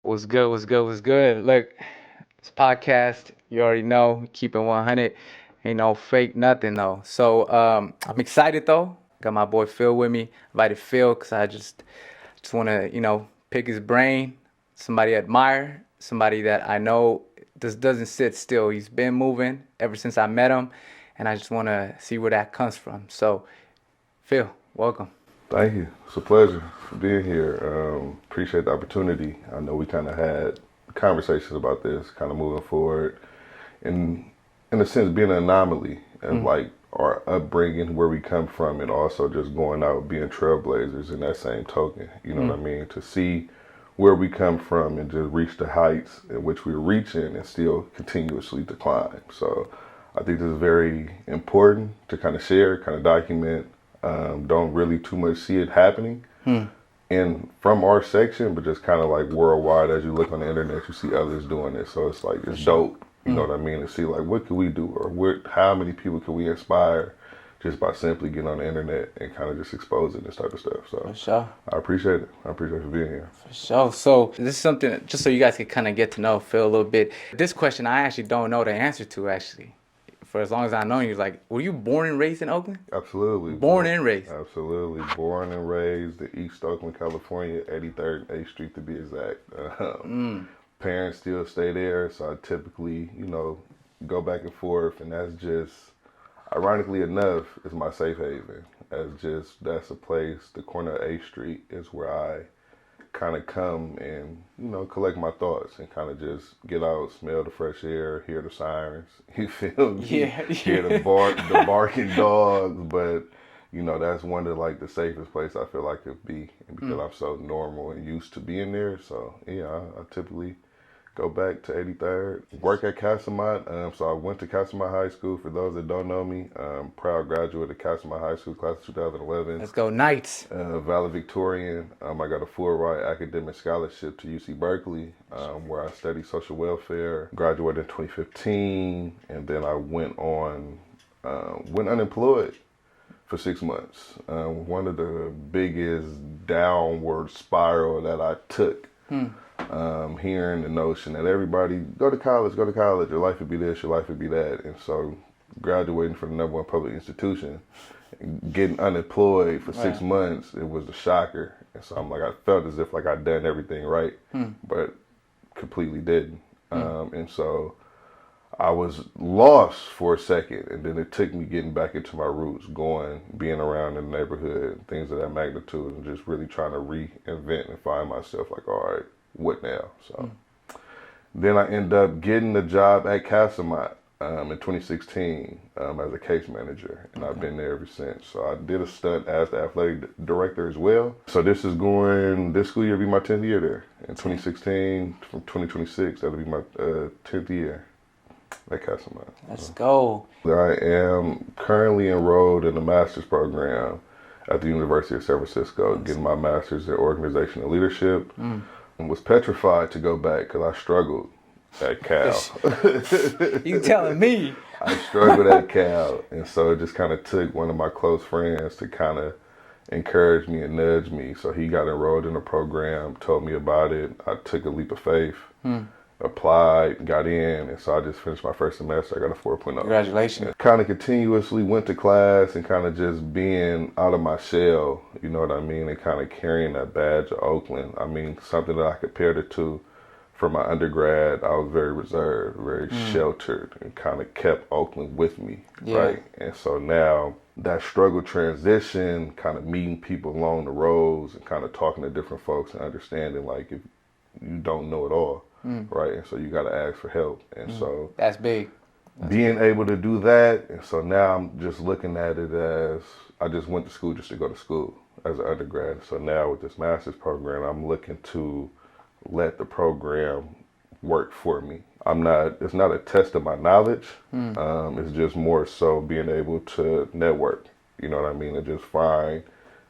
What's good? What's good? What's good? Look, this podcast, you already know, keeping 100. Ain't no fake nothing though. So I'm excited though. Got my boy Phil with me. Invited Phil because I just want to pick his brain. Somebody I admire, somebody that I know just doesn't sit still. He's been moving ever since I met him, and I just want to see where that comes from. So, Phil, welcome. Thank you. It's a pleasure for being here. Appreciate the opportunity. I know we kind of had conversations about this, kind of moving forward, and in a sense, being an anomaly and like our upbringing, where we come from, and also just going out being trailblazers in that same token. You know what I mean? To see where we come from and just reach the heights in which we're reaching and still continuously decline. So I think this is very important to kind of share, kind of document. Don't really too much see it happening and from our section, but just kind of like worldwide. As you look on the internet, you see others doing it, so it's like it's dope. You know what I mean? To see like what can we do, or how many people can we inspire just by simply getting on the internet and kind of just exposing this type of stuff. So For sure. I appreciate it. I appreciate you being here. For sure. So this is something just so you guys can kind of get to know Phil a little bit. This question I actually don't know the answer to actually. For as long as I know you, like, were you born and raised in Oakland? Absolutely. Born and raised. Absolutely. Born and raised in East Oakland, California, 83rd and 8th Street to be exact. Parents still stay there, so I typically, go back and forth, and that's just, ironically enough, is my safe haven. That's a place, the corner of 8th Street is where I kind of come and, collect my thoughts and kind of just get out, smell the fresh air, hear the sirens, you feel me? Yeah. Hear the barking dogs, but, that's one of like the safest place I feel like could be, and because I'm so normal and used to being there. So yeah, I typically go back to 83rd, work at Casamont. So I went to Casamont High School. For those that don't know me, proud graduate of Casamont High School, class of 2011. Let's go Knights. Valedictorian. I got a full ride academic scholarship to UC Berkeley, where I studied social welfare. Graduated in 2015, and then I went unemployed for 6 months. One of the biggest downward spiral that I took. Hearing the notion that everybody go to college, your life would be this, your life would be that. And so graduating from the number one public institution, getting unemployed for 6 months, it was a shocker. And so I felt as if like I'd done everything right, but completely didn't. And so I was lost for a second, and then it took me getting back into my roots, being around in the neighborhood, things of that magnitude, and just really trying to reinvent and find myself like, all right, what now? So then I end up getting a job at Casamont in 2016 as a case manager, and I've been there ever since. So I did a stunt as the athletic director as well. So this school year will be my 10th year there. In 2016, from 2026, that'll be my 10th year at Casamont. Let's go. I am currently enrolled in a master's program at the University of San Francisco, getting my master's in organizational leadership. And was petrified to go back because I struggled at Cal. You telling me? I struggled at Cal, and so it just kind of took one of my close friends to kind of encourage me and nudge me. So he got enrolled in the program, told me about it. I took a leap of faith, applied, got in, and so I just finished my first semester. I got a 4.0. Congratulations. Kind of continuously went to class and kind of just being out of my shell, you know what I mean, and kind of carrying that badge of Oakland. I mean, something that I compared it to for my undergrad, I was very reserved, very sheltered, and kind of kept Oakland with me, right? And so now that struggle transition, kind of meeting people along the roads and kind of talking to different folks and understanding like if you don't know it all, right? And so you got to ask for help. And so that's big. Being able to do that. And so now I'm just looking at it as I just went to school just to go to school as an undergrad. So now with this master's program, I'm looking to let the program work for me. It's not a test of my knowledge. It's just more so being able to network, you know what I mean? And just find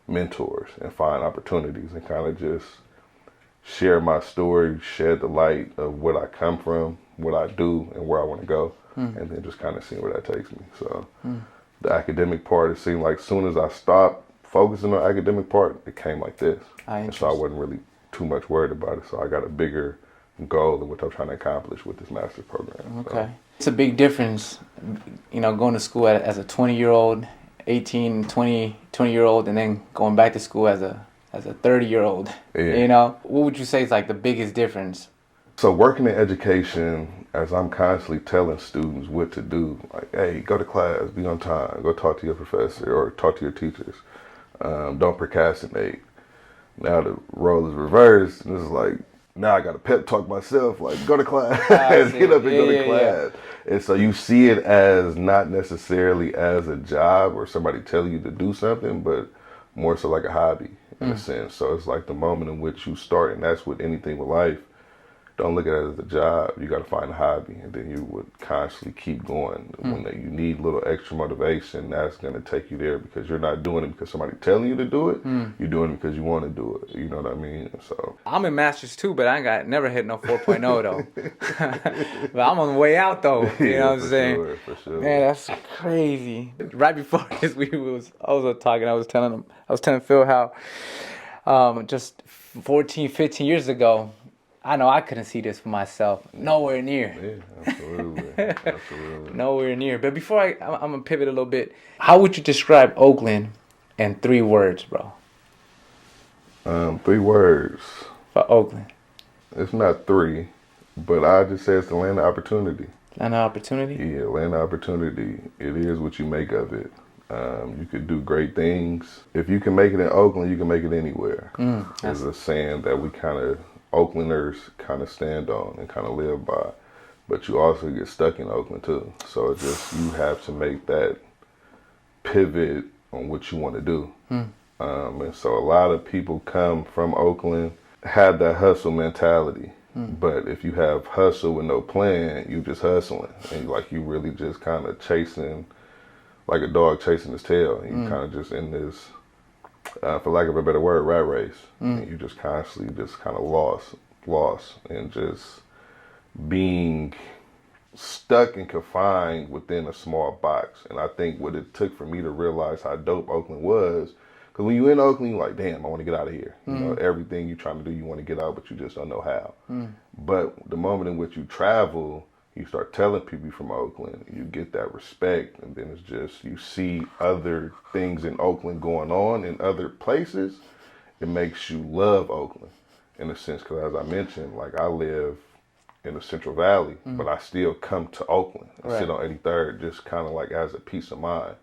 mentors and find opportunities and kind of just share my story, shed the light of what I come from, what I do, and where I want to go, and then just kind of seeing where that takes me. So the academic part, it seemed like as soon as I stopped focusing on the academic part, it came like this. And so I wasn't really too much worried about it. So I got a bigger goal and what I'm trying to accomplish with this master's program. Okay. So. It's a big difference, going to school as a 20-year-old, 18, 20-year-old, and then going back to school as a 30-year-old. Yeah. What would you say is like the biggest difference? So working in education, as I'm constantly telling students what to do, like, hey, go to class, be on time, go talk to your professor or talk to your teachers. Don't procrastinate. Now the role is reversed, and it's like, now I got to pep talk myself, like, go to class, get up and go to class. Yeah. And so you see it as not necessarily as a job or somebody telling you to do something, but more so like a hobby in a sense. So it's like the moment in which you start, and that's with anything with life. Don't look at it as a job. You got to find a hobby, and then you would constantly keep going. When you need a little extra motivation, that's going to take you there because you're not doing it because somebody telling you to do it. You're doing it because you want to do it. You know what I mean? So I'm in masters too, but I ain't never hit no 4.0 though. But I'm on the way out though. You know what I'm saying? Sure, for sure. Man, that's crazy. Right before this, I was talking. I was telling Phil how just 14, 15 years ago. I know I couldn't see this for myself. Nowhere near. Yeah, absolutely. Absolutely. Nowhere near. But before I'm going to pivot a little bit. How would you describe Oakland in 3 words, bro? 3 words. For Oakland. It's not 3, but I just say it's the land of opportunity. Land of opportunity? Yeah, land of opportunity. It is what you make of it. You could do great things. If you can make it in Oakland, you can make it anywhere. There's a saying that we Oaklanders kind of stand on and kind of live by, but you also get stuck in Oakland too. So it's just, you have to make that pivot on what you want to do. And so a lot of people come from Oakland, have that hustle mentality. But if you have hustle with no plan, you just hustling. And you really just kind of chasing, like a dog chasing his tail. And you kind of just in this, for lack of a better word, rat race. And you just constantly just kind of lost and just being stuck and confined within a small box. And I think what it took for me to realize how dope Oakland was, because when you're in Oakland, you're like, damn, I want to get out of here. You know, everything you're trying to do, you want to get out, but you just don't know how. But the moment in which you travel, you start telling people you're from Oakland, you get that respect, and then it's just, you see other things in Oakland going on in other places. It makes you love Oakland in a sense, because as I mentioned, I live in the Central Valley, but I still come to Oakland and sit on 83rd just kind of as a peace of mind.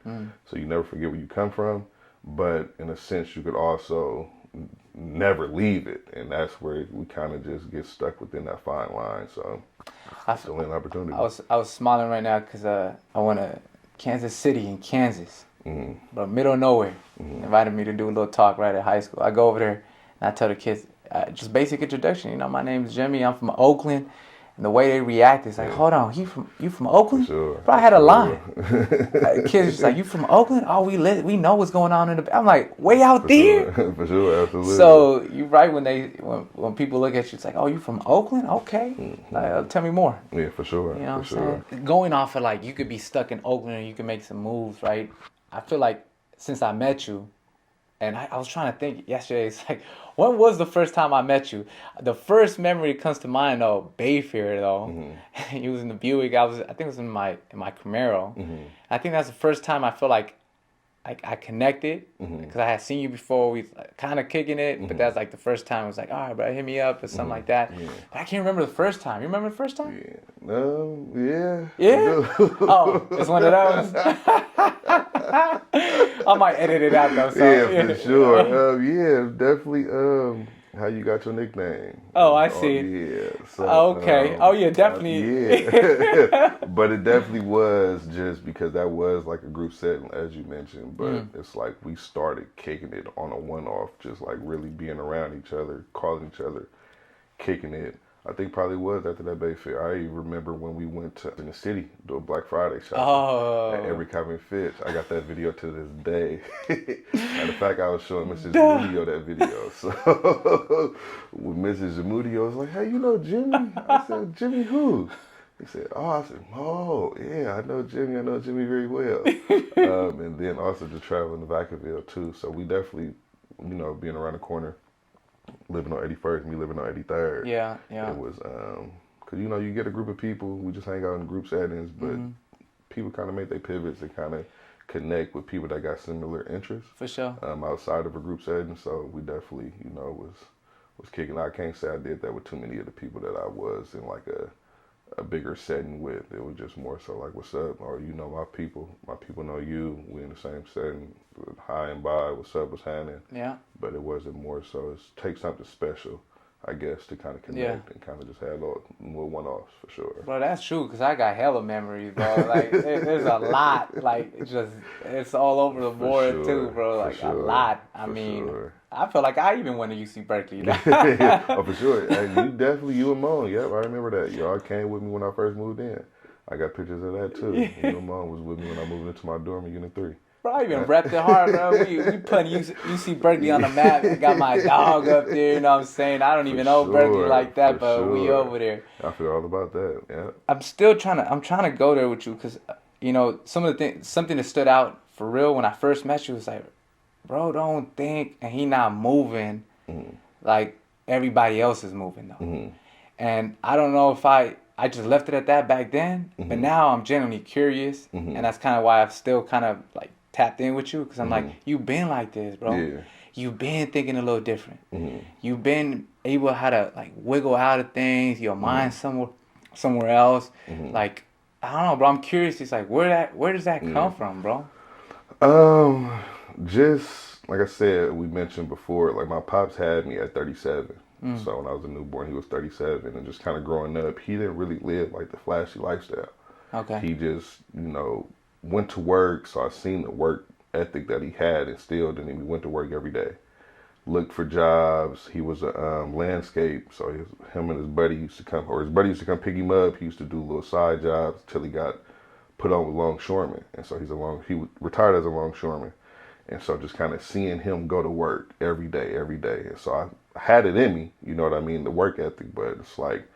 So you never forget where you come from, but in a sense, you could also never leave it, and that's where we kind of just get stuck within that fine line. So it's an opportunity. I was smiling right now because I went to Kansas City in Kansas, but middle of nowhere. Invited me to do a little talk right at high school. I go over there and I tell the kids just basic introduction. My name is Jimmy. I'm from Oakland. And the way they react is like, hold on, you from Oakland? Sure. Bro, I had a line. Kids just like, you from Oakland? Oh, we know what's going on in the. I'm like, way out there. For sure, absolutely. So you're right when people look at you, it's like, oh, you from Oakland? Okay, tell me more. Yeah, for sure. You know what I'm saying? Going off of you could be stuck in Oakland and you can make some moves, right? I feel like since I met you, and I was trying to think yesterday, it's like, when was the first time I met you? The first memory that comes to mind, though, Bayfair, though. You was in the Buick. I think it was in my Camaro. I think that's the first time I feel like I connected, because I had seen you before. We kind of kicking it, but that's the first time. It was like, all right, bro, hit me up or something like that. But I can't remember the first time. You remember the first time? Yeah. Yeah? Oh, it's one of those? I might edit it out though. So. Yeah, for sure. Yeah, definitely. How you got your nickname? Oh, I see. Yeah. So, okay. Oh, yeah, definitely. Yeah. But it definitely was just because that was a group setting, as you mentioned. But it's we started kicking it on a one-off, just really being around each other, calling each other, kicking it. I think probably was after that Bay Fair. I even remember when we went to in the city do a Black Friday shopping at every Copy and Fitch. I got that video to this day. Matter of fact, I was showing Mrs. Zamudio that video. So with Mrs. Zamudio, I was like, hey, you know Jimmy? I said, Jimmy who? He said, I said, oh, yeah, I know Jimmy. I know Jimmy very well. And then also just traveling to Vacaville too. So we definitely, being around the corner, living on 81st, me living on 83rd. Yeah, yeah. It was, because, you know, you get a group of people, we just hang out in group settings, but people kind of make their pivots and kind of connect with people that got similar interests. For sure. Outside of a group setting. So we definitely, you know, was kicking. I can't say I did that with too many of the people that I was in like a bigger setting with. It was just more so like, what's up? Or, you know, my people know you. We in the same setting, hi and bye, what's up, what's happening. Yeah. But it wasn't more so, it's take something special, I guess, to kind of connect and kind of just have little one-offs for sure. Bro, that's true, because I got hella memories, bro. Like, there's a lot. Like, it's all over the board, too, bro. Like, a lot. I mean, I feel like I even went to UC Berkeley. Oh, for sure. And you and Mom. Yep, I remember that. Y'all came with me when I first moved in. I got pictures of that, too. You and Mom was with me when I moved into my dorm in Unit 3. Bro, I even repped it hard, bro. We putting UC Berkeley on the map. I got my dog up there, you know what I'm saying? I don't even know Berkeley like that, but we over there. I feel all about that, yeah. I'm trying to go there with you, because, you know, something that stood out for real when I first met you was like, bro, don't think, and he not moving like everybody else is moving, though. And I don't know if I just left it at that back then, but now I'm genuinely curious, and that's kind of why I've still kind of like tapped in with you, because I'm like, you've been like this, bro. Yeah. You've been thinking a little different. You've been able how to like wiggle out of things, your mind somewhere else. Like, I don't know, bro. I'm curious. It's like, where does that come from, bro? Just like I said, we mentioned before, like my pops had me at 37. So when I was a newborn, he was 37, and just kind of growing up, he didn't really live like the flashy lifestyle. Okay. He just, you know, went to work, so I seen the work ethic that he had instilled in him. He went to work every day, looked for jobs. He was a landscape, so him and his buddy used to come, or his buddy used to come pick him up. He used to do little side jobs till he got put on with longshoreman, and so he retired as a longshoreman. And so just kind of seeing him go to work every day. And so I had it in me, you know what I mean, the work ethic, but it's like,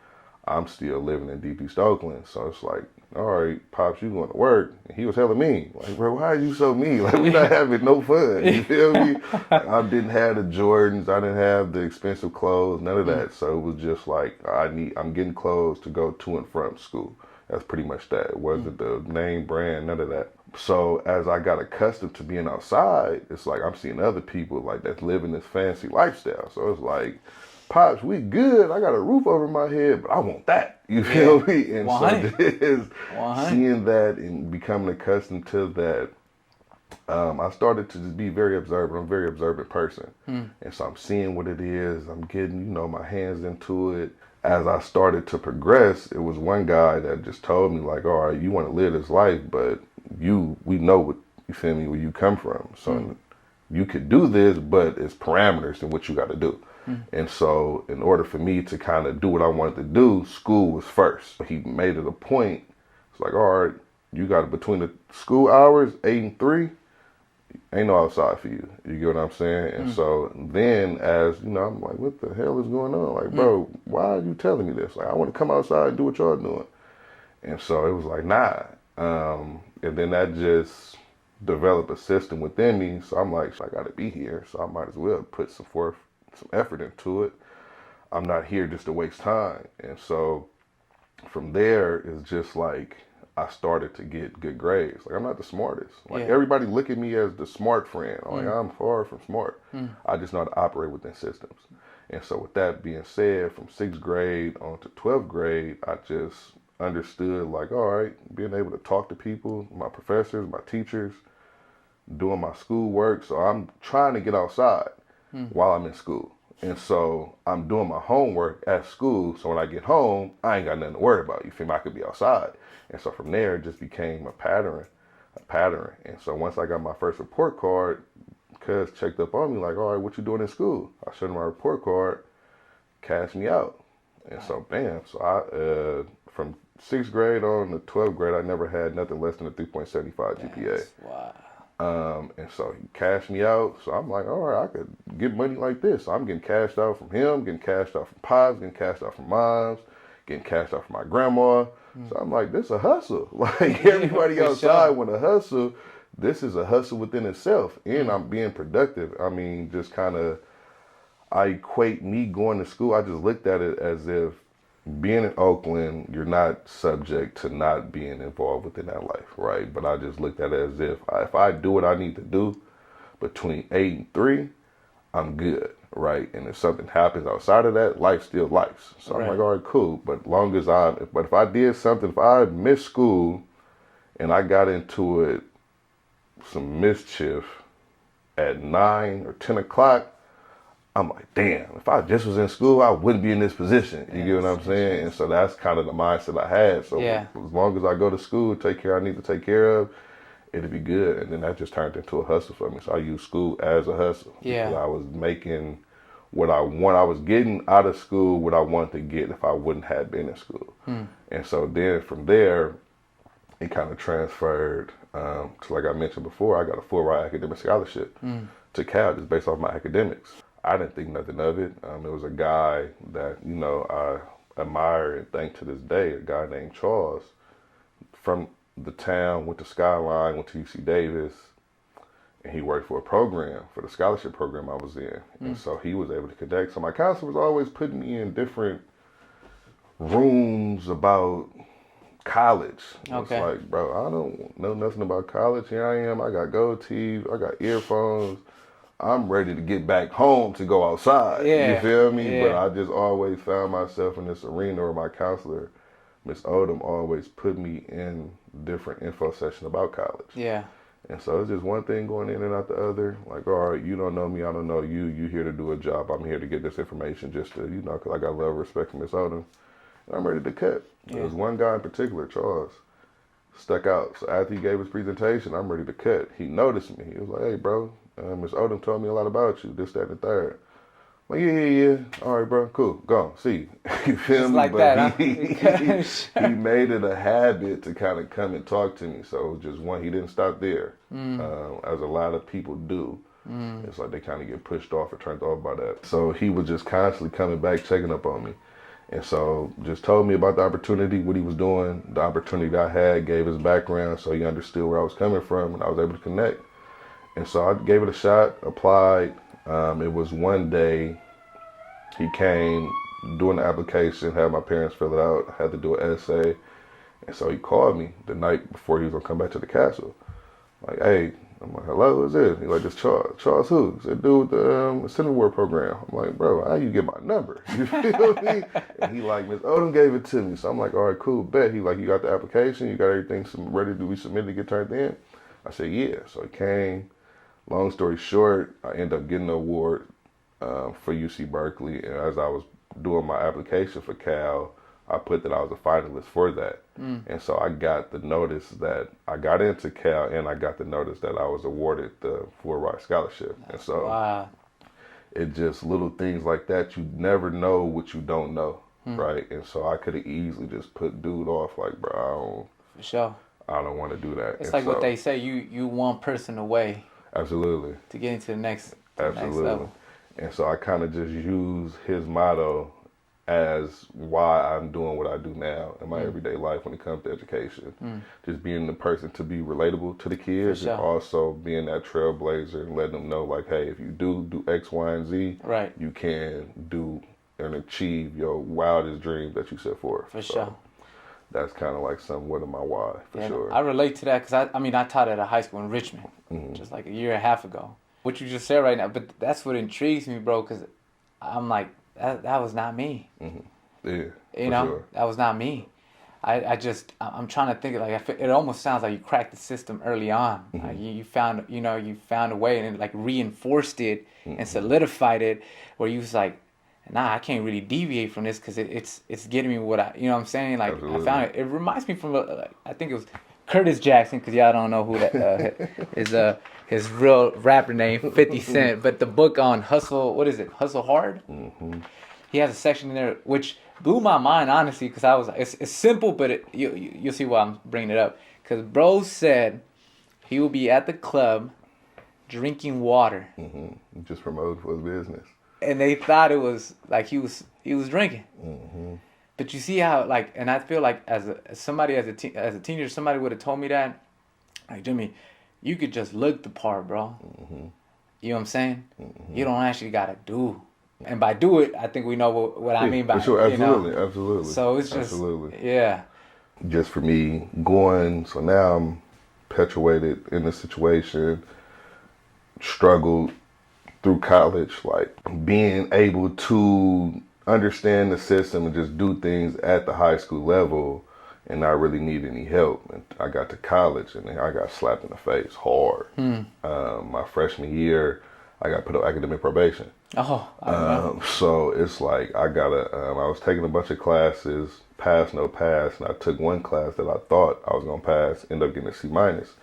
I'm still living in Deep East Oakland. So it's like, all right, Pops, you going to work. And he was hella mean. Like, bro, why are you so mean? Like, we not having no fun. You feel me? I didn't have the Jordans. I didn't have the expensive clothes, none of that. So it was just like, I'm getting clothes to go to and from school. That's pretty much that. It wasn't the name brand, none of that. So as I got accustomed to being outside, it's like I'm seeing other people like that living this fancy lifestyle. So it's like, Pops, we good. I got a roof over my head, but I want that. You feel me? And 100. So seeing that and becoming accustomed to that, I started to just be very observant. I'm a very observant person. And so I'm seeing what it is. I'm getting, you know, my hands into it. As I started to progress, it was one guy that just told me like, all right, you want to live this life, but we know what, you feel me, where you come from. So you could do this, but it's parameters in what you got to do. And so in order for me to kind of do what I wanted to do, school was first. He made it a point. It's like, all right, you got it between the school hours, 8 and 3, ain't no outside for you. You get what I'm saying? And so then as, you know, I'm like, what the hell is going on? Like, bro, why are you telling me this? Like, I want to come outside and do what y'all doing. And so it was like, nah. And then that just developed a system within me. So I'm like, I got to be here. So I might as well put some effort into it. I'm not here just to waste time. And so from there, it's just like I started to get good grades. Like, I'm not the smartest. Like, everybody look at me as the smart friend. Like, I'm far from smart. I just know how to operate within systems. And so with that being said, from 6th grade on to 12th grade, I just understood, like, all right, being able to talk to people, my professors, my teachers, doing my school work. So I'm trying to get outside while I'm in school. And so I'm doing my homework at school. So when I get home, I ain't got nothing to worry about. You feel me? I could be outside. And so from there, it just became a pattern. And so once I got my first report card, cuz checked up on me like, all right, what you doing in school? I showed him my report card, cashed me out. And so, bam. So I, from 6th grade on to 12th grade, I never had nothing less than a 3.75 GPA. Wow. And so he cashed me out. So I'm like, all right, I could get money like this. So I'm getting cashed out from him, getting cashed out from Pops, getting cashed out from Moms, getting cashed out from my grandma. So I'm like, this is a hustle. Like, everybody outside want to hustle. This is a hustle within itself. And I'm being productive. I mean, just kind of, I equate me going to school. I just looked at it as if being in Oakland, you're not subject to not being involved within that life, right? But I just looked at it as if I do what I need to do between 8 and 3, I'm good, right? And if something happens outside of that, life still life. So I'm Right. like, all right, cool. But if I did something, if I missed school and I got into it, some mischief at 9 or 10 o'clock, I'm like, damn, if I just was in school, I wouldn't be in this position. You get what I'm saying? And so that's kind of the mindset I had. So Yeah. as long as I go to school, take care I need to take care of, it'll be good. And then that just turned into a hustle for me. So I use school as a hustle. Yeah. Because I was making what I want. I was getting out of school what I wanted to get if I wouldn't have been in school. And so then from there, it kind of transferred to, like I mentioned before, I got a full ride academic scholarship to Cal just based off my academics. I didn't think nothing of it. It was a guy that, I admire and thank to this day, a guy named Charles from the town, went to Skyline, went to UC Davis, and he worked for a program, for the scholarship program I was in. And so he was able to connect. So my counselor was always putting me in different rooms about college. Okay. It's like, bro, I don't know nothing about college. Here I am. I got gold teeth. I got earphones. I'm ready to get back home to go outside. Yeah. You feel me? Yeah. But I just always found myself in this arena where my counselor, Miss Odom, always put me in different info sessions about college. Yeah. And so it's just one thing going in and out the other. Like, all right, you don't know me, I don't know you. You here to do a job. I'm here to get this information just to, because I got love and respect for Miss Odom. And I'm ready to cut. Yeah. There was one guy in particular, Charles, stuck out. So after he gave his presentation, I'm ready to cut. He noticed me. He was like, hey, bro, Miss Odom told me a lot about you, this, that, and the third. I'm like, yeah. All right, bro, cool. Go on, see you. You feel Just me? like But that, he made it a habit to kind of come and talk to me. So it was just one, he didn't stop there, as a lot of people do. It's like they kind of get pushed off or turned off by that. So he was just constantly coming back, checking up on me. And so just told me about the opportunity, what he was doing, the opportunity I had, gave his background so he understood where I was coming from, and I was able to connect. And so I gave it a shot, applied. It was one day he came doing the application, had my parents fill it out, had to do an essay. And so he called me the night before he was going to come back to the castle. Like, hey, I'm like, hello, who's this? He's like, this Charles. Charles who? He said, dude, the Center War program. I'm like, bro, how you get my number? You feel me? And he like, Miss Odom gave it to me. So I'm like, all right, cool, bet. He like, you got the application? You got everything ready to be submitted to get turned in? I said, yeah. So he came. Long story short, I ended up getting the award for UC Berkeley. And as I was doing my application for Cal, I put that I was a finalist for that. And so I got the notice that I got into Cal, and I got the notice that I was awarded the full ride scholarship. And so Wow. it just little things like that. You never know what you don't know, right? And so I could have easily just put dude off like, bro, For sure. I don't want to do that. It's And like so, what they say, you one person away absolutely. to get into the next Absolutely. level. And so I kind of just use his motto as why I'm doing what I do now in my everyday life when it comes to education. Just being the person to be relatable to the kids, sure. and also being that trailblazer and letting them know, like, hey, if you do X, Y, and Z, Right. you can do and achieve your wildest dreams that you set forth. For So sure. That's kind of like somewhat of my why, for sure. I relate to that because I taught at a high school in Richmond just like a year and a half ago. What you just said right now, but that's what intrigues me, bro, because I'm like, that was not me. Yeah, You know, that was not me. I'm trying to think of, like, it almost sounds like you cracked the system early on. Like you found a way, and it like reinforced it and solidified it, where you was like, nah, I can't really deviate from this because it's getting me what you know what I'm saying? Like, Absolutely. I found it. It reminds me from, I think it was Curtis Jackson, because y'all don't know who that is, his real rapper name, 50 Cent. But the book on Hustle, what is it? Hustle Hard? He has a section in there which blew my mind, honestly, because I was like, it's simple, but you'll see why I'm bringing it up. Because bro said he will be at the club drinking water. Just promote for his business. And they thought it was like he was drinking. But you see how, like, and I feel like as a teenager, somebody would have told me that, like, Jimmy, you could just look the part, bro. You know what I'm saying? You don't actually gotta do And by do it, I think we know what I mean by for sure, it, you know? absolutely, absolutely, So it's just, absolutely. yeah. Just for me going, so now I'm perpetuated in this situation, struggled through college, like being able to understand the system and just do things at the high school level and not really need any help. And I got to college and then I got slapped in the face hard. My freshman year, I got put on academic probation. Oh, I remember. So it's like I was taking a bunch of classes, pass, no pass, and I took one class that I thought I was going to pass, ended up getting a C minus.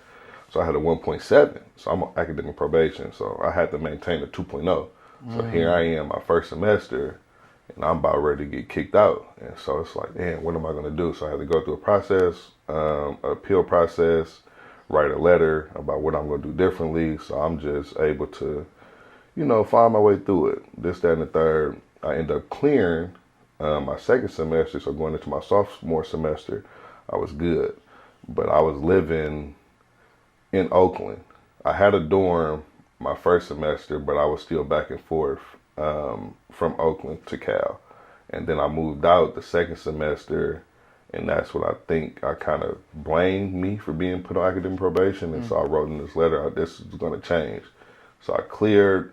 So I had a 1.7. So I'm on academic probation. So I had to maintain a 2.0. So here I am, my first semester, and I'm about ready to get kicked out. And so it's like, damn, what am I going to do? So I had to go through a process, appeal process, write a letter about what I'm going to do differently. So I'm just able to, find my way through it. This, that, and the third. I end up clearing my second semester. So going into my sophomore semester, I was good. But I was living in Oakland. I had a dorm my first semester, but I was still back and forth from Oakland to Cal. And then I moved out the second semester, and that's what I think I kind of blamed me for being put on academic probation. And so I wrote in this letter, this is going to change. So I cleared,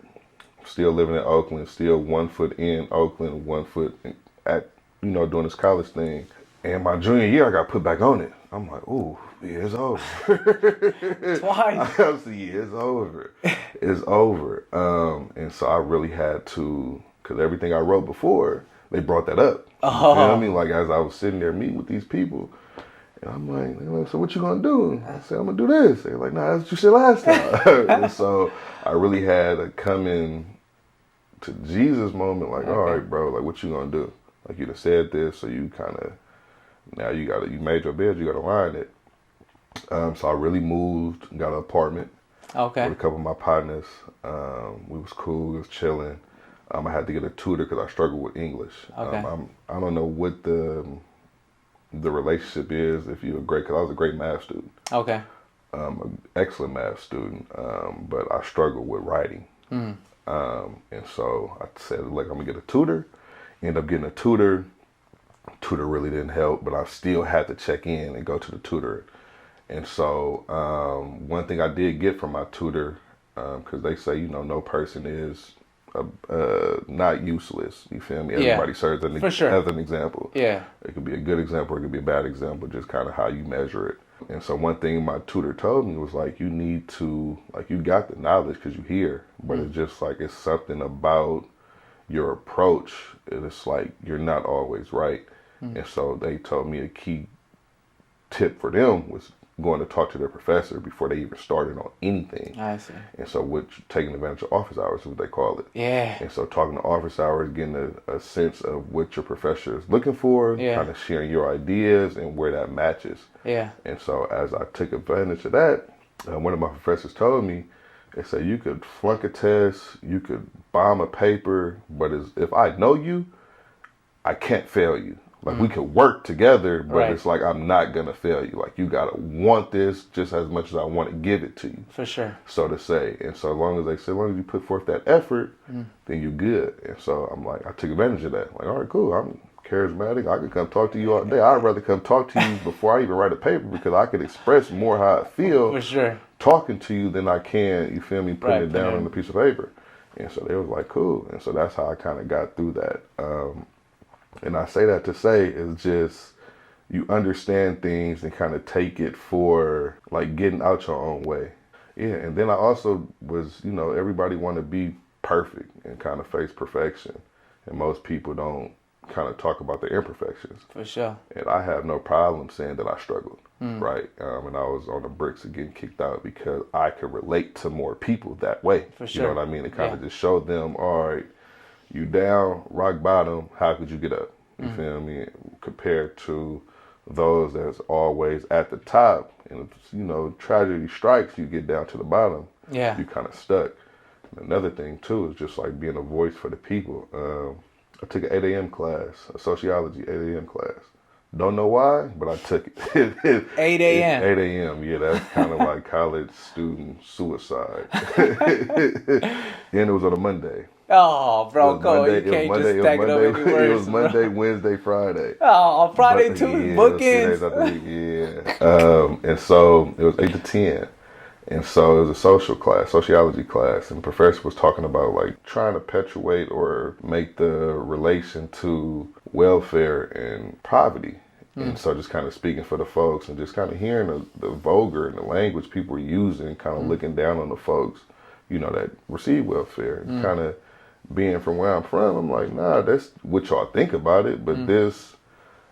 still living in Oakland, still 1 foot in Oakland, 1 foot at, doing this college thing. And my junior year, I got put back on it. I'm like, ooh, yeah, it's over. Twice. I was like, yeah, it's over. It's over. And so I really had to, because everything I wrote before, they brought that up. You feel Oh. me? Like as I was sitting there meeting with these people, and I'm like, they're like, so what you gonna do? I said, I'm gonna do this. They're like, nah, that's what you said last time. And so I really had a coming to Jesus moment, like, all right, bro, like what you gonna do? Like you done said this, so you kind of, now you made your bed, you gotta line it. So I really moved, got an apartment with a couple of my partners. We was cool, we was chilling. I had to get a tutor because I struggled with English. I don't know what the relationship is if you're because I was a great math student. Okay. An excellent math student, but I struggled with writing. And so I said, look, I'm gonna get a tutor. End up getting a tutor. Tutor really didn't help, but I still had to check in and go to the tutor. And so one thing I did get from my tutor, because they say, no person is not useless. You feel me? Everybody serves as an example. Yeah. It could be a good example, or it could be a bad example, just kind of how you measure it. And so one thing my tutor told me was like, you need to, like, you got the knowledge because you're here, but it's just like, it's something about your approach. It's like, you're not always right. And so they told me a key tip for them was going to talk to their professor before they even started on anything. I see. And so taking advantage of office hours is what they call it. Yeah. And so talking to office hours, getting a sense of what your professor is looking for, kind of sharing your ideas and where that matches. Yeah. And so as I took advantage of that, one of my professors told me, they said, you could flunk a test, you could bomb a paper, but if I know you, I can't fail you. Like, we could work together, but it's like, I'm not going to fail you. Like, you got to want this just as much as I want to give it to you. For sure. So to say. And so as long as you put forth that effort, then you're good. And so I'm like, I took advantage of that. Like, all right, cool. I'm charismatic. I could come talk to you all day. I'd rather come talk to you before I even write a paper because I could express more how I feel For sure. talking to you than I can, you feel me, putting it down on a piece of paper. And so they was like, cool. And so that's how I kind of got through that. And I say that to say is just you understand things and kind of take it for like getting out your own way. Yeah, and then I also was, everybody want to be perfect and kind of face perfection. And most people don't kind of talk about their imperfections. For sure. And I have no problem saying that I struggled, right? And I was on the bricks of getting kicked out because I could relate to more people that way. For sure. You know what I mean? It kind of just showed them, all right, you down, rock bottom, how could you get up? You feel me? Compared to those that's always at the top. And, tragedy strikes, you get down to the bottom. Yeah. You kind of stuck. And another thing, too, is just like being a voice for the people. I took an 8 a.m. class, a sociology 8 a.m. class. Don't know why, but I took it. 8 a.m. 8 a.m. Yeah, that's kind of like college student suicide. And it was on a Monday. Oh, It bro, was come on. Monday. You It was can't Monday. just It was stack it up Monday. any It was worse, Monday, bro. Wednesday, Friday. Oh, Friday But too, yeah, it was 3 days bookends. out the week. Yeah. And so it was 8 to 10. And so it was a social class, sociology class, and the professor was talking about like trying to perpetuate or make the relation to welfare and poverty. And so just kind of speaking for the folks and just kind of hearing the vulgar and the language people were using, kind of looking down on the folks, that receive welfare. And kind of being from where I'm from, I'm like, nah, that's what y'all think about it, but this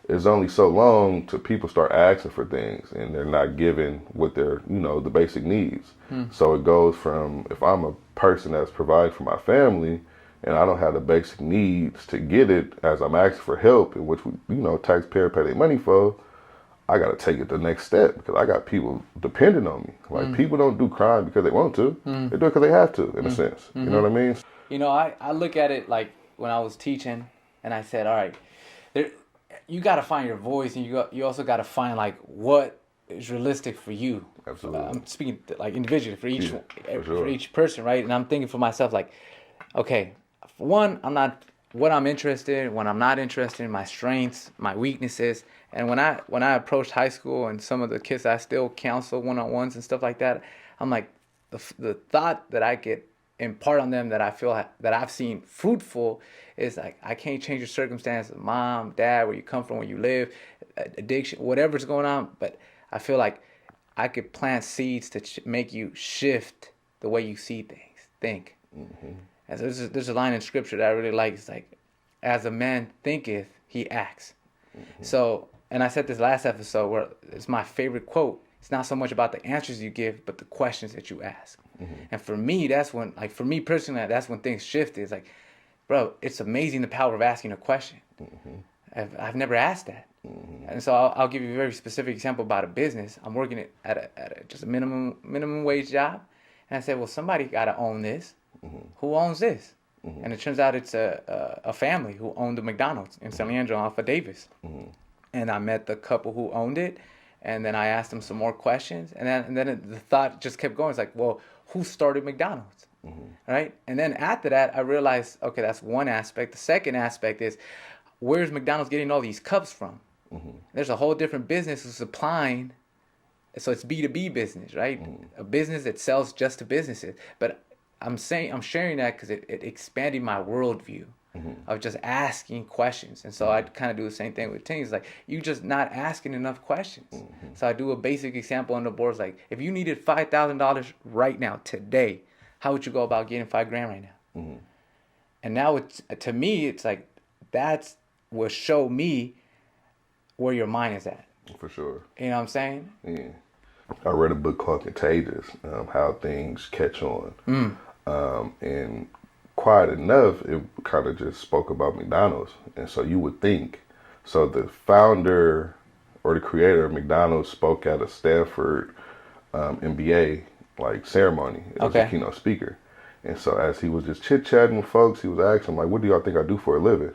is only so long till people start asking for things and they're not given what their, the basic needs. So it goes from if I'm a person that's providing for my family and I don't have the basic needs to get it as I'm asking for help, in which taxpayer pay their money for, I got to take it the next step because I got people depending on me. Like people don't do crime because they want to; they do it because they have to, in a sense. You know what I mean? I look at it like when I was teaching, and I said, all right, there, you got to find your voice, and you also got to find like what is realistic for you. Absolutely. I'm speaking like individually for each for for sure. each person, right? And I'm thinking for myself like, okay, for one, I'm not what I'm interested in, when I'm not interested in, my strengths, my weaknesses. And when I approached high school and some of the kids I still counsel one-on-ones and stuff like that, I'm like the thought that I get impart on them that I feel that I've seen fruitful is like I can't change your circumstances, mom, dad, where you come from, where you live, addiction, whatever's going on, but I feel like I could plant seeds to make you shift the way you see things, think. And so there's a line in scripture that I really like. It's like, as a man thinketh, he acts. So, and I said this last episode where it's my favorite quote. It's not so much about the answers you give, but the questions that you ask. And for me, that's when, like, for me personally, that's when things shift. It's like, bro, it's amazing the power of asking a question. I've never asked that. And so I'll give you a very specific example about a business. I'm working at just a minimum wage job. And I said, well, somebody got to own this. Who owns this? And it turns out it's a family who owned the McDonald's in San Leandro off of Davis. And I met the couple who owned it, and then I asked them some more questions, and then the thought just kept going. It's like, well, who started McDonald's, right? And then after that, I realized, okay, that's one aspect. The second aspect is, where's McDonald's getting all these cups from? There's a whole different business of supplying. So it's B2B business, right? A business that sells just to businesses. But I'm sharing that because it expanded my worldview of just asking questions. And so I kind of do the same thing with teens. Like, you just not asking enough questions. So I do a basic example on the boards. Like, if you needed $5,000 right now, today, how would you go about getting $5,000 right now? And now to me, it's like, that's will show me where your mind is at. For sure. You know what I'm saying? Yeah. I read a book called Contagious, How Things Catch On. And quiet enough, it kind of just spoke about McDonald's. And so you would think, so the founder or the creator of McDonald's spoke at a Stanford MBA like ceremony. It was a keynote speaker. And so as he was just chit-chatting with folks, he was asking, like, what do y'all think I do for a living?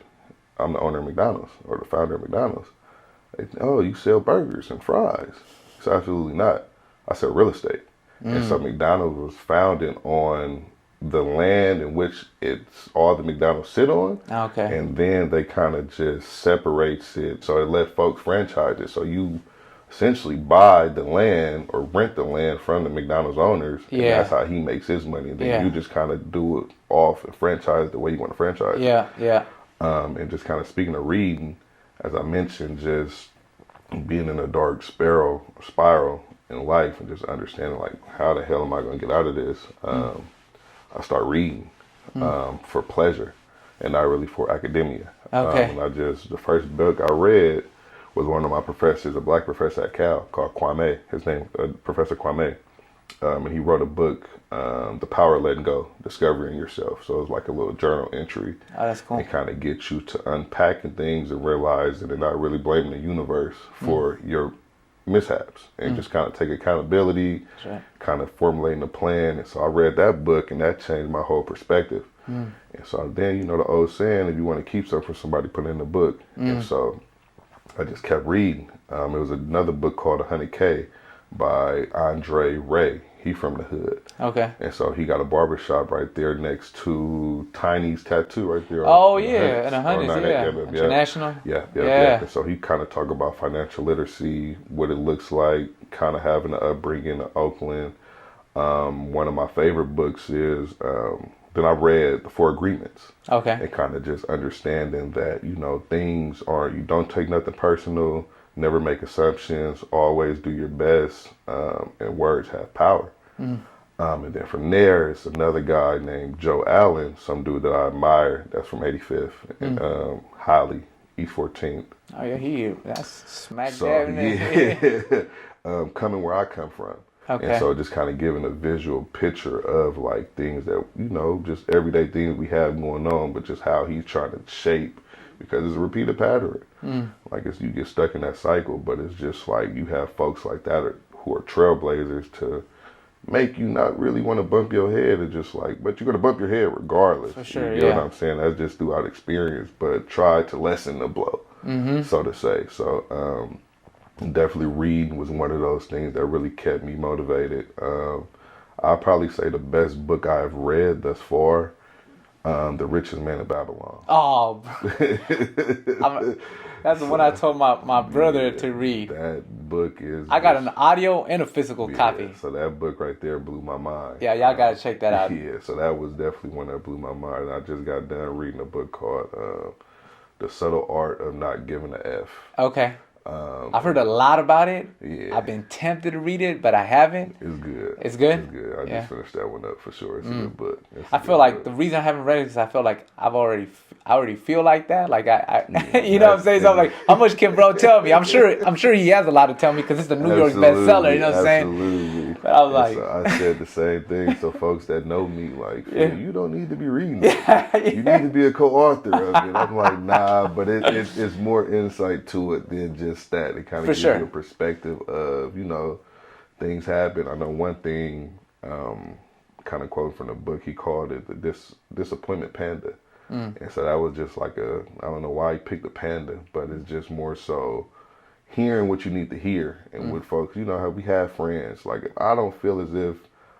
I'm the owner of McDonald's or the founder of McDonald's. Oh, you sell burgers and fries. So absolutely not. I sell real estate. And so McDonald's was founded on the land in which it's all the McDonald's sit on. And then they kind of just separates it. So it let folks franchise it. So you essentially buy the land or rent the land from the McDonald's owners. And that's how he makes his money. And then you just kind of do it off and franchise the way you want to franchise it. And just kind of speaking of reading, as I mentioned, just being in a dark spiral in life and just understanding, like, how the hell am I going to get out of this? I start reading for pleasure and not really for academia. And the first book I read was one of my professors, a black professor at Cal called Kwame. His name, Professor Kwame. And he wrote a book, The Power of Letting Go, Discovering Yourself. So it was like a little journal entry. Oh, that's cool. And kind of get you to unpacking things and realize that they're not really blaming the universe for your mishaps. And just kind of take accountability, kind of formulating a plan. And so I read that book and that changed my whole perspective. And so then, the old saying, if you want to keep something from somebody, put it in the book. And so I just kept reading. It was another book called 100K by Andre Ray. He from the hood. Okay. And so he got a barber shop right there next to Tiny's Tattoo right there. Oh in the yeah, and Hundreds. hundreds, yeah. International. Yeah. And so he kind of talk about financial literacy, what it looks like, kind of having an upbringing in Oakland. One of my favorite books is that I read, The Four Agreements. Okay. And kind of just understanding that, you know, things are, you don't take nothing personal, never make assumptions, always do your best, and words have power. And then from there, it's another guy named Joe Allen, some dude that I admire, that's from 85th, and Holly, East 14th. Oh yeah, that's smack So, dab in there. yeah, coming where I come from. Okay. And so just kind of giving a visual picture of like things that, you know, just everyday things we have going on, but just how he's trying to shape, because it's a repeated pattern. Like it's, you get stuck in that cycle, but it's just like you have folks like that who are trailblazers to make you not really want to bump your head, and just like, but you're going to bump your head regardless. For sure, you know what I'm saying? That's just throughout experience, but try to lessen the blow, so to say. So, definitely reading was one of those things that really kept me motivated. I'll probably say the best book I've read thus far, The Richest Man in Babylon. Oh, that's the one I told my brother to read. That book is... I got an audio and a physical copy. So that book right there blew my mind. Yeah, y'all got to check that out. Yeah, so that was definitely one that blew my mind. I just got done reading a book called The Subtle Art of Not Giving a F. Okay. I've heard a lot about it. Yeah. I've been tempted to read it, but I haven't. It's good. It's good? It's good. I just finished that one up for sure. It's a good book. I feel like the reason I haven't read it is I feel like I already feel like that. Like I you know what I'm saying? So I'm like, how much can bro tell me? I'm sure he has a lot to tell me because it's the New York bestseller. You know what I'm saying? Absolutely. But I was like, so I said the same thing. So folks that know me, like, you don't need to be reading it. You need to be a co-author of it. I'm like, nah, but it's more insight to it than just that. It kind of gives you a perspective of, you know, things happen. I know one thing, kind of quote from the book, he called it the disappointment panda. And so that was just like I don't know why he picked a panda, but it's just more so hearing what you need to hear. And with folks, you know how we have friends. Like, I don't feel as if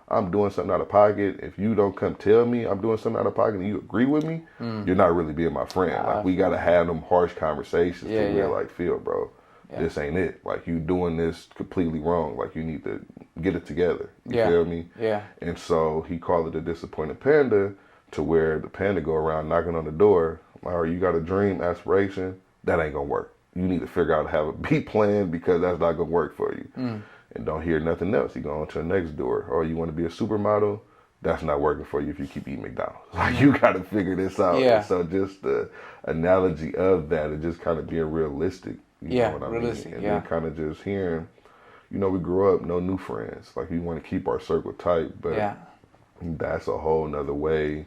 I'm doing something out of pocket. If you don't come tell me I'm doing something out of pocket and you agree with me, you're not really being my friend. Like, we got to have them harsh conversations to where, like, feel, bro, this ain't it. Like, you doing this completely wrong. Like, you need to get it together. You feel me? Yeah. And so he called it a disappointed panda, to where the panda go around knocking on the door. Like, all right, you got a dream, aspiration, that ain't gonna work. You need to figure out how to have a B plan, because that's not gonna work for you. And don't hear nothing else. You go on to the next door. Or you want to be a supermodel, that's not working for you if you keep eating McDonald's. Like, you got to figure this out. Yeah. And so just the analogy of that, and just kind of being realistic. You know what I realistic. mean? And then kind of just hearing, you know, we grew up, no new friends. Like, we want to keep our circle tight, but that's a whole nother way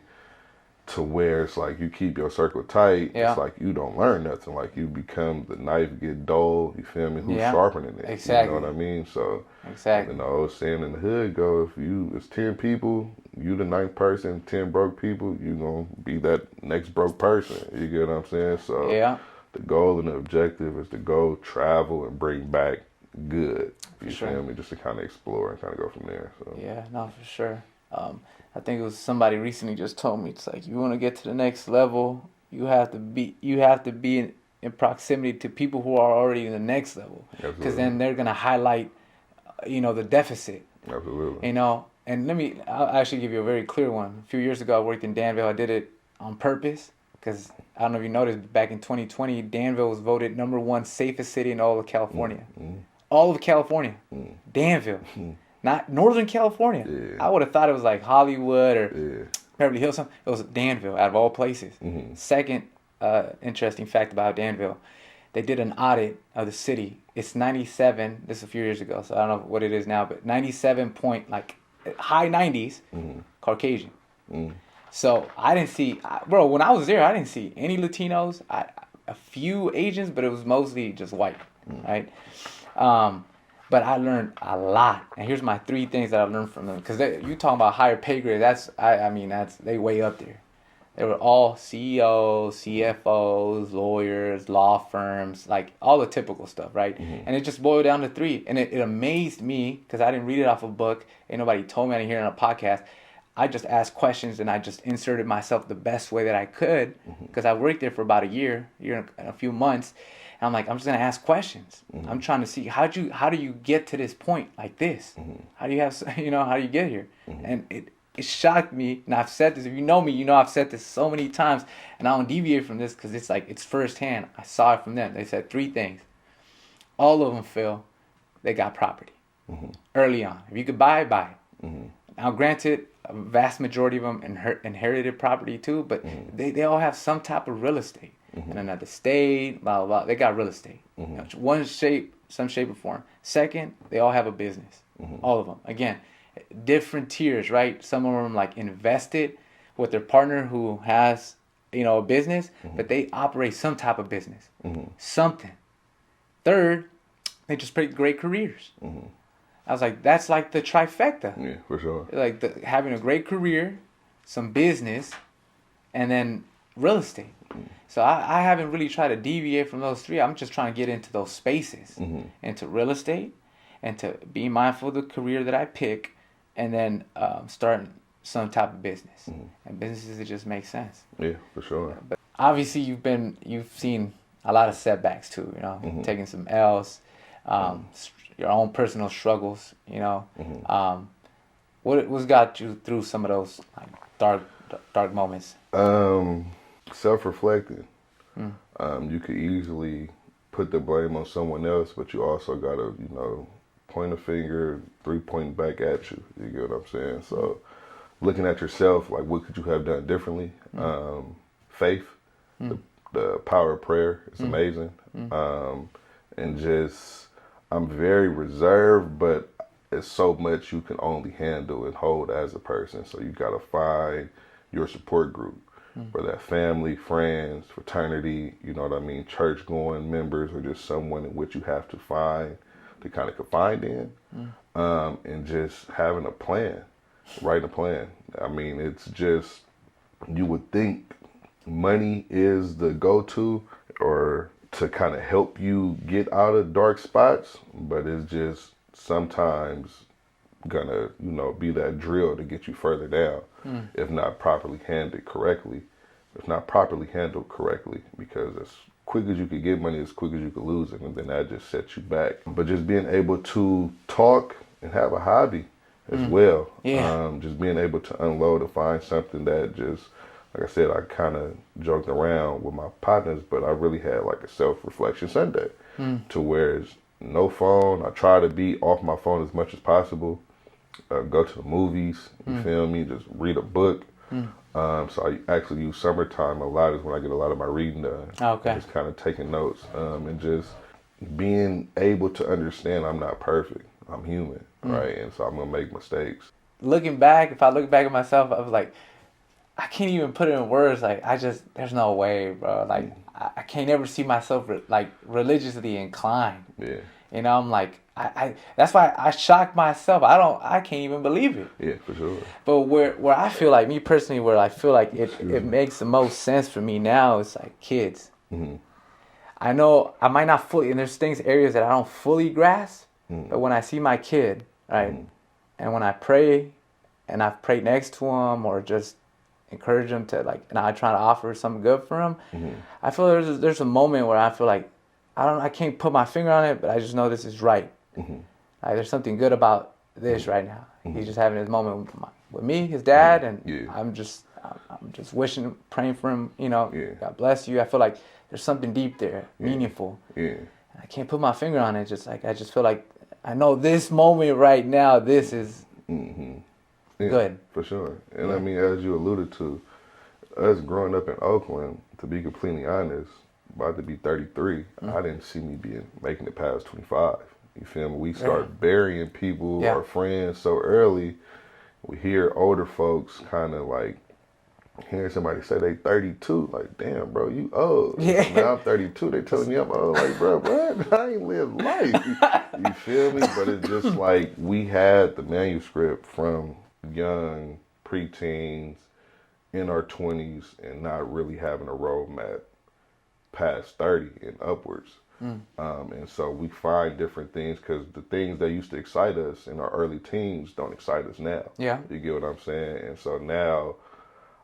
to where it's like you keep your circle tight. It's like you don't learn nothing. Like, you become, the knife get dull. You feel me? Who's sharpening it? Exactly. You know what I mean? So, exactly. you know, the old saying in the hood go, if it's 10 people, you the ninth person, 10 broke people, you gonna be that next broke person. You get what I'm saying? So the goal and the objective is to go travel and bring back good. You feel me? Just to kind of explore and kind of go from there. So yeah, no, for sure. I think it was somebody recently just told me, it's like, you want to get to the next level, you have to be in proximity to people who are already in the next level, because then they're gonna highlight, you know, the deficit. Absolutely. You know, and I'll actually give you a very clear one. A few years ago, I worked in Danville. I did it on purpose because I don't know if you noticed, but back in 2020, Danville was voted #1 safest city in all of California. All of California, Danville. Not Northern California. I would have thought it was like Hollywood or Beverly Hills. It was Danville, out of all places. Second interesting fact about Danville, they did an audit of the city. It's 97. This is a few years ago, so I don't know what it is now, but 97 point, like high 90s, Caucasian. So I didn't see, bro, when I was there, I didn't see any Latinos. A few Asians, but it was mostly just white, right? But I learned a lot, and here's my 3 things that I learned from them. Because you talking about higher pay grade, they way up there. They were all CEOs, CFOs, lawyers, law firms, like all the typical stuff, right? And it just boiled down to three. And it amazed me because I didn't read it off a book. Ain't nobody told me. I didn't hear it on a podcast. I just asked questions and I just inserted myself the best way that I could because I worked there for about a year and a few months. And I'm like, I'm just gonna ask questions. I'm trying to see how do you get to this point like this? How do you have how do you get here? And it shocked me, and I've said this. If you know me, you know I've said this so many times, and I don't deviate from this because it's firsthand. I saw it from them. They said three things. All of them, Phil, they got property early on. If you could buy it. Now, granted, a vast majority of them inherited property too, but they all have some type of real estate in another state, blah, blah, blah. They got real estate. Some shape or form. Second, they all have a business. All of them. Again, different tiers, right? Some of them like invested with their partner who has, a business, but they operate some type of business. Something. Third, they just pick great careers. I was like, that's like the trifecta. Yeah, for sure. Like having a great career, some business, and then real estate. So I haven't really tried to deviate from those three. I'm just trying to get into those spaces, into real estate, and to be mindful of the career that I pick, and then starting some type of business. And businesses, it just makes sense. Yeah, for sure. But obviously, you've seen a lot of setbacks too. Taking some L's. Your own personal struggles, what's got you through some of those like dark moments? Self-reflecting. You could easily put the blame on someone else, but you also gotta, point a finger, 3 point back at you. You get what I'm saying? So, looking at yourself, like what could you have done differently? Faith, the power of prayer is amazing, and just. I'm very reserved, but it's so much you can only handle and hold as a person. So you gotta find your support group, whether that family, friends, fraternity, church going members, or just someone in which you have to find to kind of confide in, and just having a plan, writing a plan. I mean, it's just, you would think money is the go-to or to kind of help you get out of dark spots, but it's just sometimes gonna, be that drill to get you further down, if not properly handled correctly. Because as quick as you could get money, as quick as you could lose it, and then that just sets you back. But just being able to talk and have a hobby as well, just being able to unload and find something that just, like I said, I kind of joked around with my partners, but I really had like a self-reflection Sunday to where it's no phone. I try to be off my phone as much as possible. Go to the movies, you feel me? Just read a book. So I actually use summertime a lot is when I get a lot of my reading done. Okay. Just kind of taking notes and just being able to understand I'm not perfect. I'm human, right? And so I'm going to make mistakes. Looking back, if I look back at myself, I was like, I can't even put it in words. Like, there's no way, bro. Like, I can't ever see myself religiously inclined. Yeah. I'm like, that's why I shocked myself. I can't even believe it. Yeah, for sure. But where I feel like, me personally, where I feel like it makes the most sense for me now is like kids. I know I might not fully, and there's areas that I don't fully grasp, but when I see my kid, right, and when I pray, and I've prayed next to him or just encourage him to and I try to offer something good for him. I feel there's a moment where I feel like I can't put my finger on it, but I just know this is right. Like there's something good about this right now. He's just having his moment with me, his dad, and I'm just wishing, praying for him. God bless you. I feel like there's something deep there, meaningful. And I can't put my finger on it. Just like I just feel like I know this moment right now. This is. Good. For sure. And I mean, as you alluded to, us growing up in Oakland, to be completely honest, about to be 33, I didn't see me making it past 25. You feel me? We start burying people, our friends, so early. We hear older folks kind of like hearing somebody say they 32, like, damn, bro, you old. Now I'm 32, they telling me I'm old. Like, bro, what? I ain't lived life. You feel me? But it's just like we had the manuscript from young preteens in our 20s and not really having a roadmap past 30 and upwards. And so we find different things because the things that used to excite us in our early teens don't excite us now. Yeah. You get what I'm saying? And so now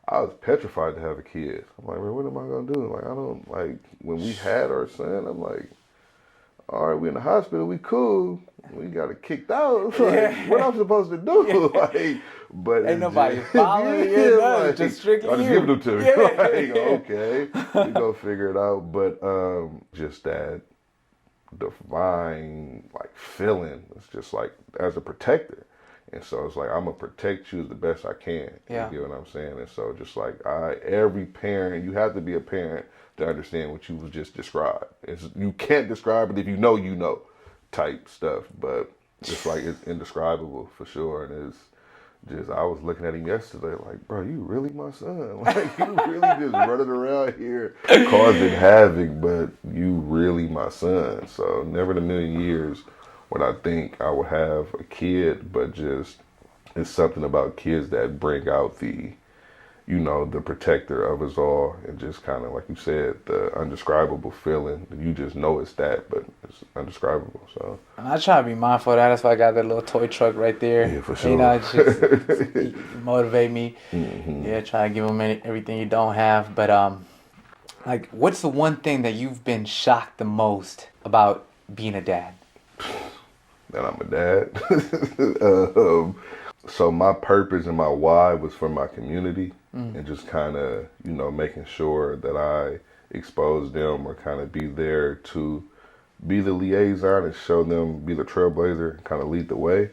I was petrified to have a kid. I'm like, man, what am I going to do? Like, I don't, like, when we had our son, I'm like, all right, we in the hospital, we cool. We got it kicked out. Like, what I'm supposed to do? Like, but ain't nobody following you, nothing, like, just strictly I just you. give them to me. Like, okay, we go figure it out. But just that divine like feeling, it's just like as a protector. And so it's like I'm gonna protect you as the best I can. Yeah. You get what I'm saying? And so just like every parent, you have to be a parent to understand what you was just described. You can't describe it if you know type stuff. But it's like it's indescribable for sure. And it's just I was looking at him yesterday like, bro, you really my son? Like you really just running around here causing havoc, but you really my son. So never in a million years would I think I would have a kid, but just it's something about kids that bring out the, the protector of us all, and just kind of like you said, the undescribable feeling. You just know it's that, but it's undescribable. So And I try to be mindful of that. That's why I got that little toy truck right there. Yeah, for sure. You know, it's just motivate me. Mm-hmm. Yeah, try to give them everything you don't have. But like, what's the one thing that you've been shocked the most about being a dad? That I'm a dad. So my purpose and my why was for my community, and just kind of, making sure that I expose them or kind of be there to be the liaison and show them, be the trailblazer, and kind of lead the way.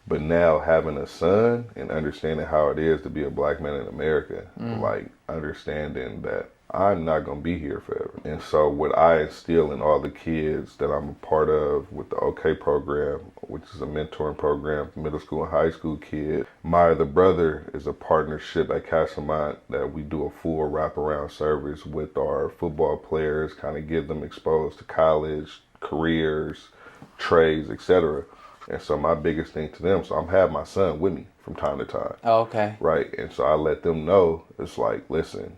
But now having a son and understanding how it is to be a black man in America, like understanding that I'm not going to be here forever. And so what I instill in all the kids that I'm a part of with the OK program, which is a mentoring program for middle school and high school kids. My other brother is a partnership at Castlemont that we do a full wraparound service with our football players, kind of get them exposed to college, careers, trades, etc. And so my biggest thing to them, so I'm having my son with me from time to time. Oh, okay. Right. And so I let them know, it's like, listen,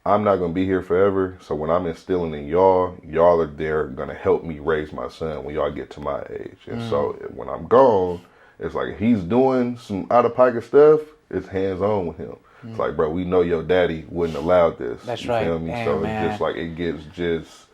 I'm not going to be here forever. So when I'm instilling in y'all are there going to help me raise my son when y'all get to my age. And so when I'm gone, it's like if he's doing some out-of-pocket stuff, it's hands-on with him. It's like, bro, we know your daddy wouldn't allow this. That's you right. Feel me? Damn, so man. it's just like it gets just...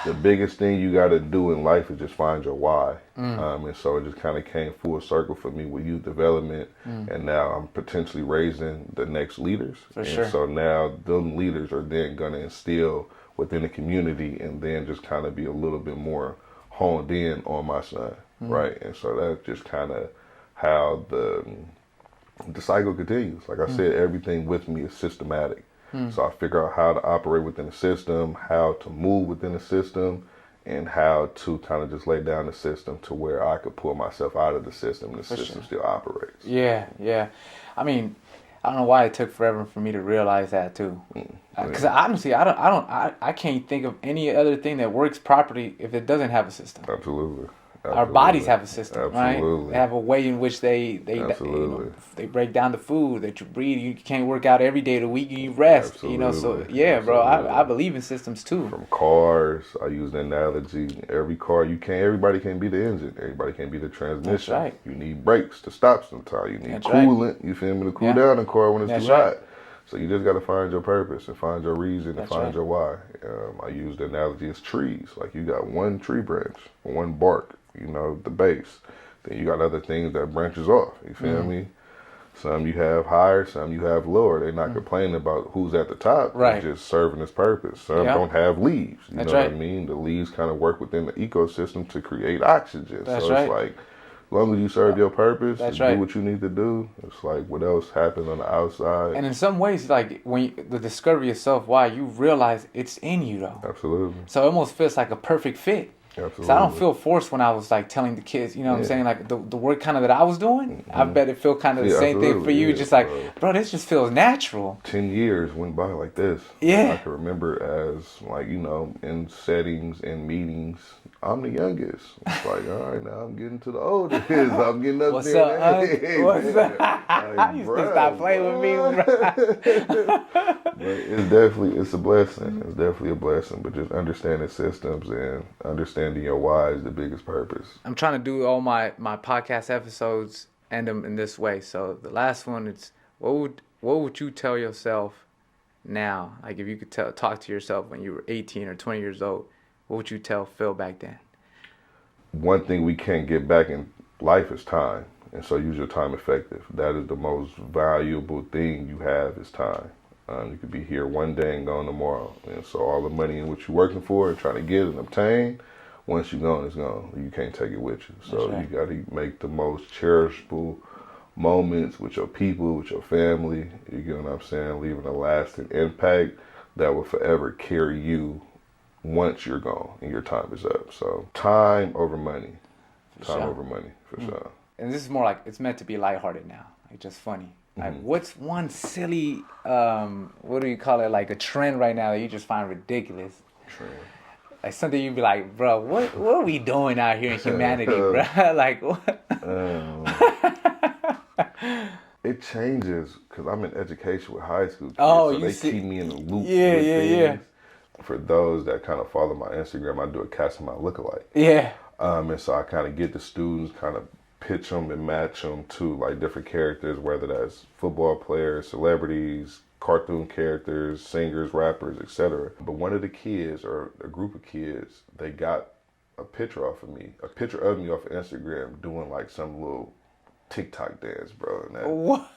The biggest thing you got to do in life is just find your why. And so it just kind of came full circle for me with youth development. And now I'm potentially raising the next leaders. For sure. So now them leaders are then going to instill within the community and then just kind of be a little bit more honed in on my son. Right. And so that's just kind of how the cycle continues. Like I said, everything with me is systematic. So I figure out how to operate within the system, how to move within the system, and how to kind of just lay down the system to where I could pull myself out of the system and the system still operates. Yeah. I mean, I don't know why it took forever for me to realize that too. Because honestly, I can't think of any other thing that works properly if it doesn't have a system. Absolutely. Our bodies have a system, Absolutely. right? They have a way in which they they break down the food that you breathe. You can't work out every day of the week. You rest, Absolutely. So yeah, bro. I believe in systems too. From cars, I use the analogy. Every car everybody can't be the engine. Everybody can't be the transmission. That's right. You need brakes to stop sometimes. You need That's right. coolant. You feel me, to cool down the car when it's That's too right. hot. So you just got to find your purpose and find your reason and That's find right. your why. I use the analogy as trees. Like you got one tree branch, one bark, the base. Then you got other things that branches off. You feel me? Some you have higher, some you have lower. They're not complaining about who's at the top. Right. They're just serving its purpose. Some don't have leaves. You That's know right. what I mean? The leaves kind of work within the ecosystem to create oxygen. That's so right. it's like, as long as you serve your purpose That's and right. do what you need to do, it's like what else happens on the outside. And in some ways, like when the discovery of self, why you realize it's in you though. Absolutely. So it almost feels like a perfect fit. Absolutely. So I don't feel forced when I was like telling the kids, what I'm saying? Like the work kind of that I was doing, I bet it feel kind of the same thing for you. Just like, bro, this just feels natural. 10 years went by like this. Yeah. I can remember as like, in settings and meetings, I'm the youngest. It's like, all right, now I'm getting to the oldest. I'm getting up What's there. up, in age. What's up? Like, You still bruh, stop playing with me, bro. but it's a blessing. It's definitely a blessing. But just understanding systems and understanding your why is the biggest purpose. I'm trying to do all my podcast episodes, end them in this way. So the last one is, what would you tell yourself now? Like if you could talk to yourself when you were 18 or 20 years old, what would you tell Phil back then? One thing we can't get back in life is time. And so use your time effective. That is the most valuable thing you have is time. You could be here one day and gone tomorrow. And so all the money in which you're working for and trying to get and obtain, once you're gone, it's gone. You can't take it with you. So right. you got to make the most cherishable moments with your people, with your family. You get what I'm saying? Leaving a lasting impact that will forever carry you once you're gone and your time is up. So time over money. Time over money, for sure. And this is more like, it's meant to be lighthearted now. Like just funny. Like what's one silly, what do you call it? Like a trend right now that you just find ridiculous? Trend. Like something you'd be like, bro, what are we doing out here in humanity, bro? Like what? It changes because I'm in education with high school kids, Oh, so you they see- keep me in the loop. Yeah, with yeah, things. yeah. For those that kind of follow my Instagram, I do a cast of my lookalike. Yeah. And so I kind of get the students, kind of pitch them and match them to like different characters, whether that's football players, celebrities, cartoon characters, singers, rappers, etc. But one of the kids or a group of kids, they got a picture off of me off of Instagram doing like some little Tik Tok dance, bro. And that, What?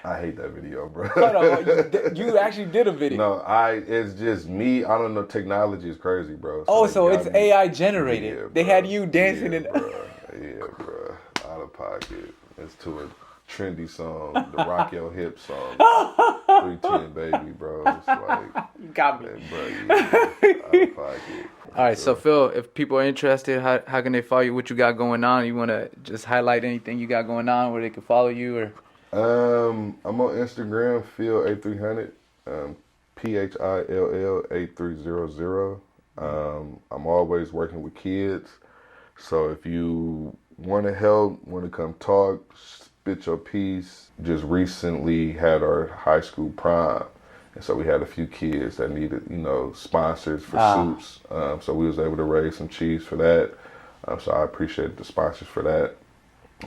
I hate that video, bro. Hold on, you actually did a video. No, it's just me. I don't know. Technology is crazy, bro. Oh, they so got it's me- AI generated. Yeah, They bro. had you dancing yeah, in. bro. Yeah, bro. Out of pocket. It's to a trendy song, the Rock Your Hip song. 310 Baby, bro. It's like, You got me. bro, yeah, out of pocket. All right, so Phil, if people are interested, how can they follow you? What you got going on? You want to just highlight anything you got going on where they can follow you, or? I'm on Instagram, Phil8300, PHILL8300. I'm always working with kids, so if you want to help, want to come talk, spit your piece. Just recently had our high school prom, and so we had a few kids that needed, sponsors for suits. So we was able to raise some cheese for that. So I appreciate the sponsors for that.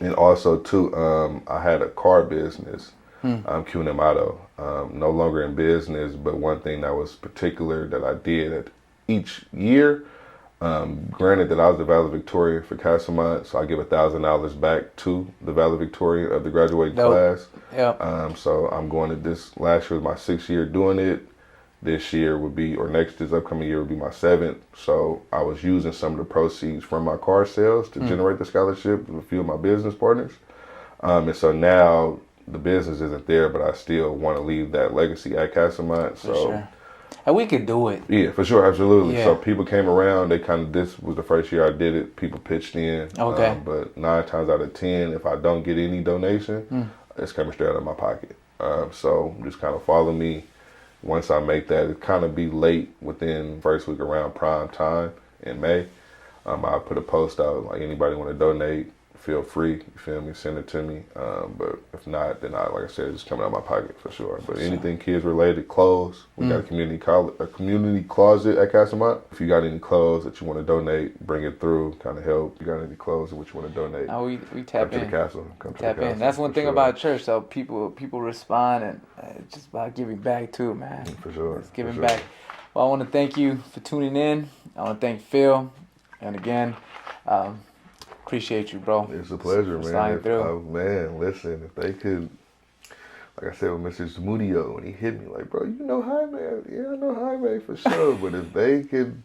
And also, too, I had a car business, Q&M Auto. No longer in business, but one thing that was particular that I did at each year, granted that I was the valedictorian for Castlemont, so I give $1,000 back to the valedictorian of the graduating class. Yeah. So I'm going to this, last year was my 6th year doing it. This year would be, or this upcoming year would be my 7th. So I was using some of the proceeds from my car sales to generate the scholarship with a few of my business partners. And so now the business isn't there, but I still want to leave that legacy at Castlemont. So, For sure. And we could do it. Yeah, for sure, absolutely. Yeah. So people came around. This was the first year I did it. People pitched in. Okay. But 9 times out of 10, if I don't get any donation, it's coming straight out of my pocket. So just kind of follow me. Once I make that, it kind of be late within first week around prime time in May. I'll put a post out, like anybody want to donate, feel free, you feel me, send it to me. But if not, then like I said, it's coming out of my pocket for sure. But anything kids related, clothes, we got a community closet at Castlemont. If you got any clothes that you want to donate, bring it through, kind of help. If you got any clothes in which you want to donate, No, we tap come in. to the castle. Come to Tap the castle. in. That's one for thing sure. about church. So people respond, and it's just about giving back too, man. For sure. It's giving for sure. back. Well, I want to thank you for tuning in. I want to thank Phil, and again, appreciate you, bro. It's a pleasure, for man. sliding through. Man, listen, if they could, like I said with Mr. Zamudio, when he hit me, like, bro, you know Jaime? Yeah, I know Jaime for sure. But if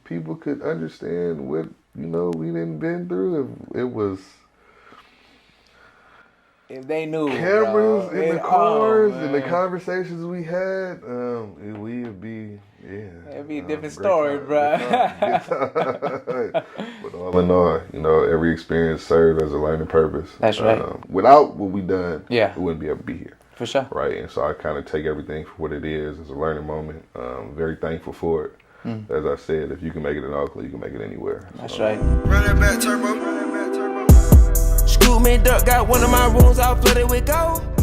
people could understand what, we didn't been through, if it was If they knew, cameras bro, in the cars oh, and the man. conversations we had, we'd be, It'd be a different great story, time, bro. good time. But all in all, every experience served as a learning purpose. That's right. Without what we done, Yeah. we wouldn't be able to be here. For sure. Right, and so I kind of take everything for what it is as a learning moment. Very thankful for it. as I said, if you can make it in Oakland, you can make it anywhere. That's right. Run that back, turbo. Scoop me duck, got one of my rooms all flooded with gold.